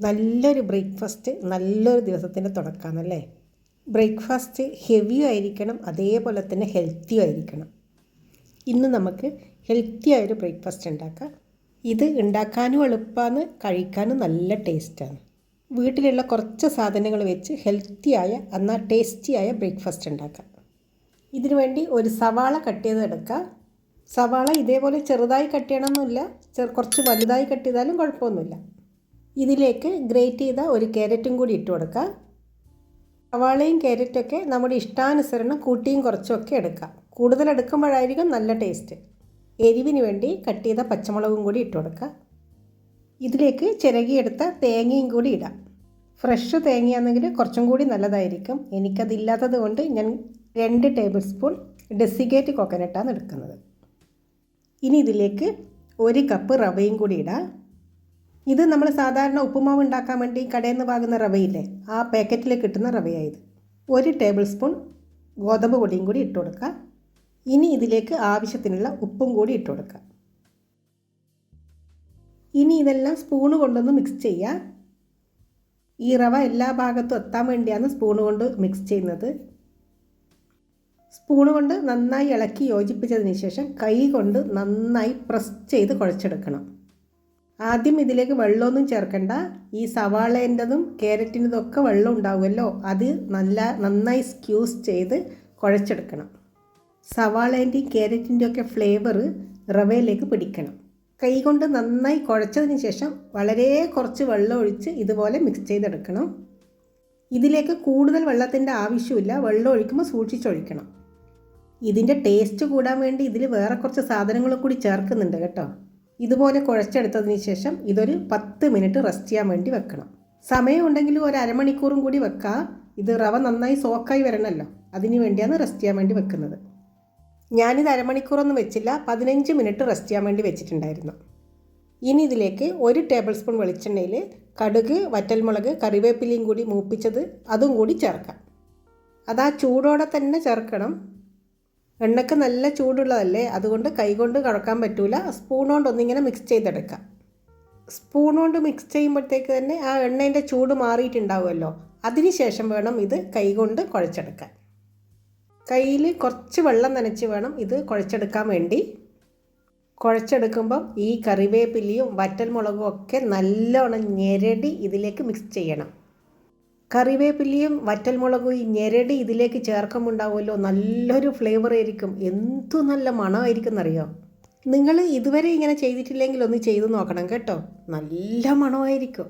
നല്ലൊരു ബ്രേക്ക്ഫാസ്റ്റ് നല്ലൊരു ദിവസത്തിൻ്റെ തുടക്കമാണല്ലേ. ബ്രേക്ക്ഫാസ്റ്റ് ഹെവിയും ആയിരിക്കണം, അതേപോലെ തന്നെ ഹെൽത്തിയും ആയിരിക്കണം. ഇന്ന് നമുക്ക് ഹെൽത്തി ആയൊരു ബ്രേക്ക്ഫാസ്റ്റ് ഉണ്ടാക്കാം. ഇത് ഉണ്ടാക്കാനും എളുപ്പമാണ്, കഴിക്കാനും നല്ല ടേസ്റ്റാണ്. വീട്ടിലുള്ള കുറച്ച് സാധനങ്ങൾ വെച്ച് ഹെൽത്തിയായ എന്നാൽ ടേസ്റ്റിയായ ബ്രേക്ക്ഫാസ്റ്റ് ഉണ്ടാക്കാം. ഇതിനു വേണ്ടി ഒരു സവാള കട്ട് ചെയ്ത് എടുക്കാം. സവാള ഇതേപോലെ ചെറുതായി കട്ട് ചെയ്യണമെന്നില്ല, കുറച്ച് വലുതായി കട്ട് ചെയ്താലും കുഴപ്പമൊന്നുമില്ല. ഇതിലേക്ക് ഗ്രേറ്റ് ചെയ്ത ഒരു ക്യാരറ്റും കൂടി ഇട്ട് കൊടുക്കുക. സവാളയും ക്യാരറ്റൊക്കെ നമ്മുടെ ഇഷ്ടാനുസരണം കൂട്ടിയും കുറച്ചുമൊക്കെ എടുക്കാം. കൂടുതൽ എടുക്കുമ്പോഴായിരിക്കും നല്ല ടേസ്റ്റ്. എരിവിന് വേണ്ടി കട്ട് ചെയ്ത പച്ചമുളകും കൂടി ഇട്ട് കൊടുക്കുക. ഇതിലേക്ക് ചിരകിയെടുത്ത തേങ്ങയും കൂടി ഇടാം. ഫ്രഷ് തേങ്ങയാണെങ്കിൽ കുറച്ചും കൂടി നല്ലതായിരിക്കും. എനിക്കതില്ലാത്തത് കൊണ്ട് ഞാൻ 2 ടേബിൾ സ്പൂൺ ഡെസിക്കേറ്റ് കോക്കനട്ടാണ് എടുക്കുന്നത്. ഇനി ഇതിലേക്ക് 1 കപ്പ് റവയും കൂടി ഇടാം. ഇത് നമ്മൾ സാധാരണ ഉപ്പുമാവ് ഉണ്ടാക്കാൻ വേണ്ടി കടയിൽ നിന്ന് വാങ്ങുന്ന റവയില്ലേ, ആ പാക്കറ്റിൽ കിട്ടുന്ന റവയായത്. 1 ടേബിൾ സ്പൂൺ ഗോതമ്പ് പൊടിയും കൂടി ഇട്ട് കൊടുക്കുക. ഇനി ഇതിലേക്ക് ആവശ്യത്തിനുള്ള ഉപ്പും കൂടി ഇട്ട് കൊടുക്കുക. ഇനി ഇതെല്ലാം സ്പൂണ് കൊണ്ടൊന്ന് മിക്സ് ചെയ്യുക. ഈ റവ എല്ലാ ഭാഗത്തും എത്താൻ വേണ്ടിയാണ് സ്പൂണ് കൊണ്ട് മിക്സ് ചെയ്യുന്നത്. സ്പൂണ് കൊണ്ട് നന്നായി ഇളക്കി യോജിപ്പിച്ചതിന് ശേഷം കൈ കൊണ്ട് നന്നായി പ്രസ് ചെയ്ത് കുഴച്ചെടുക്കണം. ആദ്യം ഇതിലേക്ക് വെള്ളമൊന്നും ചേർക്കണ്ട. ഈ സവാളേൻ്റെതും ക്യാരറ്റിൻ്റെതും ഒക്കെ വെള്ളം ഉണ്ടാവുമല്ലോ, അത് നന്നായി സ്ക്യൂസ് ചെയ്ത് കുഴച്ചെടുക്കണം. സവാളേൻ്റെയും ക്യാരറ്റിൻ്റെയും ഒക്കെ ഫ്ലേവർ റവയിലേക്ക് പിടിക്കണം. കൈ കൊണ്ട് നന്നായി കുഴച്ചതിന് ശേഷം വളരെ കുറച്ച് വെള്ളം ഒഴിച്ച് ഇതുപോലെ മിക്സ് ചെയ്തെടുക്കണം. ഇതിലേക്ക് കൂടുതൽ വെള്ളത്തിൻ്റെ ആവശ്യമില്ല, വെള്ളം ഒഴിക്കുമ്പോൾ സൂക്ഷിച്ചൊഴിക്കണം. ഇതിൻ്റെ ടേസ്റ്റ് കൂടാൻ വേണ്ടി ഇതിൽ വേറെ കുറച്ച് സാധനങ്ങൾ കൂടി ചേർക്കുന്നുണ്ട് കേട്ടോ. ഇതുപോലെ കുഴച്ചെടുത്തതിന് ശേഷം ഇതൊരു 10 മിനിറ്റ് റെസ്റ്റ് ചെയ്യാൻ വേണ്ടി വെക്കണം. സമയമുണ്ടെങ്കിൽ ഒരു അരമണിക്കൂറും കൂടി വെക്കാം. ഇത് റവ നന്നായി സോക്കായി വരണമല്ലോ, അതിന് വേണ്ടിയാണ് റെസ്റ്റ് ചെയ്യാൻ വേണ്ടി വെക്കുന്നത്. ഞാനിത് അരമണിക്കൂറൊന്നും വെച്ചില്ല, 15 മിനിറ്റ് റെസ്റ്റ് ചെയ്യാൻ വേണ്ടി വെച്ചിട്ടുണ്ടായിരുന്നു. ഇനി ഇതിലേക്ക് 1 ടേബിൾ സ്പൂൺ വെളിച്ചെണ്ണയിൽ കടുക്, വറ്റൽമുളക്, കറിവേപ്പിലയും കൂടി മൂപ്പിച്ചത് അതും കൂടി ചേർക്കാം. അതാ ചൂടോടെ തന്നെ ചേർക്കണം. എണ്ണയ്ക്ക് നല്ല ചൂടുള്ളതല്ലേ, അതുകൊണ്ട് കൈകൊണ്ട് കുഴക്കാൻ പറ്റൂല. സ്പൂൺ കൊണ്ട് ഒന്നിങ്ങനെ മിക്സ് ചെയ്തെടുക്കാം. സ്പൂൺ കൊണ്ട് മിക്സ് ചെയ്യുമ്പോഴത്തേക്ക് തന്നെ ആ എണ്ണേൻ്റെ ചൂട് മാറിയിട്ടുണ്ടാവുമല്ലോ, അതിന് ശേഷം വേണം ഇത് കൈകൊണ്ട് കുഴച്ചെടുക്കാൻ. കയ്യിൽ കുറച്ച് വെള്ളം നനച്ച് വേണം ഇത് കുഴച്ചെടുക്കാൻ വേണ്ടി. കുഴച്ചെടുക്കുമ്പം ഈ കറിവേപ്പിലയും വറ്റൽമുളകും ഒക്കെ നല്ലോണം ഞെരടി ഇതിലേക്ക് മിക്സ് ചെയ്യണം. കറിവേപ്പിലയും വറ്റൽമുളകും ഈ ഞെരടി ഇതിലേക്ക് ചേർക്കുമ്പോണ്ടാവുമല്ലോ, നല്ലൊരു ഫ്ലേവർ ആയിരിക്കും. എന്തു നല്ല മണമായിരിക്കും എന്നറിയോ. നിങ്ങൾ ഇതുവരെ ഇങ്ങനെ ചെയ്തിട്ടില്ലെങ്കിൽ ഒന്ന് ചെയ്ത് നോക്കണം കേട്ടോ, നല്ല മണമായിരിക്കും.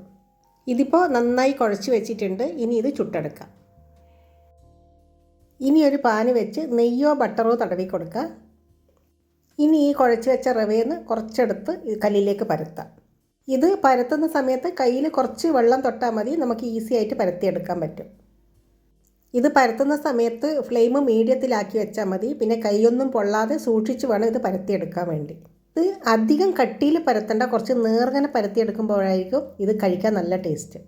ഇതിപ്പോൾ നന്നായി കുഴച്ച് വെച്ചിട്ടുണ്ട്. ഇനി ഇത് ചുട്ടെടുക്കാം. ഇനി ഒരു പാന് വെച്ച് നെയ്യോ ബട്ടറോ തടവി കൊടുക്കുക. ഇനി ഈ കുഴച്ച് വെച്ച റവയിൽ നിന്ന് കുറച്ചെടുത്ത് കല്ലിലേക്ക് പരത്താം. ഇത് പരത്തുന്ന സമയത്ത് കയ്യിൽ കുറച്ച് വെള്ളം തൊട്ടാൽ മതി, നമുക്ക് ഈസി ആയിട്ട് പരത്തിയെടുക്കാൻ പറ്റും. ഇത് പരത്തുന്ന സമയത്ത് ഫ്ലെയിം മീഡിയത്തിലാക്കി വെച്ചാൽ മതി. പിന്നെ കൈയൊന്നും പൊള്ളാതെ സൂക്ഷിച്ച് വേണം ഇത് പരത്തിയെടുക്കാൻ വേണ്ടി. ഇത് അധികം കട്ടിയിൽ പരത്തേണ്ട, കുറച്ച് നേർങ്ങനെ പരത്തിയെടുക്കുമ്പോഴായിരിക്കും ഇത് കഴിക്കാൻ നല്ല ടേസ്റ്റ്.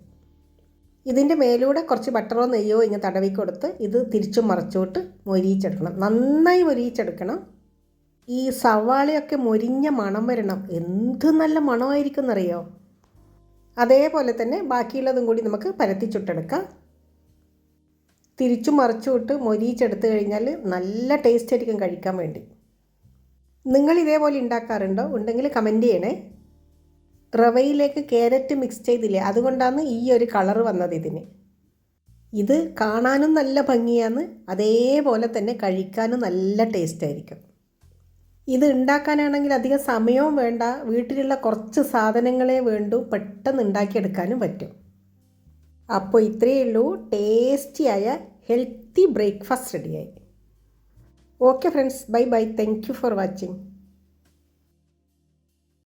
ഇതിൻ്റെ മേലൂടെ കുറച്ച് ബട്ടറോ നെയ്യോ ഇങ്ങനെ തടവി കൊടുത്ത് ഇത് തിരിച്ചും മറിച്ചോട്ട് മൊരിയിച്ചെടുക്കണം. നന്നായി മൊരിയിച്ചെടുക്കണം. ഈ സവാളയൊക്കെ മൊരിഞ്ഞ മണം വരണം. എന്ത് നല്ല മണമായിരിക്കും എന്നറിയോ. അതേപോലെ തന്നെ ബാക്കിയുള്ളതും കൂടി നമുക്ക് പരത്തി ചുട്ടെടുക്കാം. തിരിച്ചും മറിച്ചുവിട്ട് മൊരിയിച്ചെടുത്ത് കഴിഞ്ഞാൽ നല്ല ടേസ്റ്റ് ആയിരിക്കും കഴിക്കാൻ വേണ്ടി. നിങ്ങൾ ഇതേപോലെ ഉണ്ടാക്കാറുണ്ടോ? ഉണ്ടെങ്കിൽ കമൻറ്റ് ചെയ്യണേ. റവയിലേക്ക് ക്യാരറ്റ് മിക്സ് ചെയ്തില്ലേ, അതുകൊണ്ടാണ് ഈ ഒരു കളർ വന്നത് ഇതിന്. ഇത് കാണാനും നല്ല ഭംഗിയാണ്, അതേപോലെ തന്നെ കഴിക്കാനും നല്ല ടേസ്റ്റ് ആയിരിക്കും. ഇത് ഉണ്ടാക്കാനാണെങ്കിൽ അധികം സമയവും വേണ്ട, വീട്ടിലുള്ള കുറച്ച് സാധനങ്ങളെ വേണ്ടൂ, പെട്ടെന്ന് ഉണ്ടാക്കിയെടുക്കാനും പറ്റും. അപ്പോൾ ഇത്രയേ ഉള്ളൂ, ടേസ്റ്റിയായ ഹെൽത്തി ബ്രേക്ക്ഫാസ്റ്റ് റെഡിയായി. Okay friends, bye bye. Thank you for watching.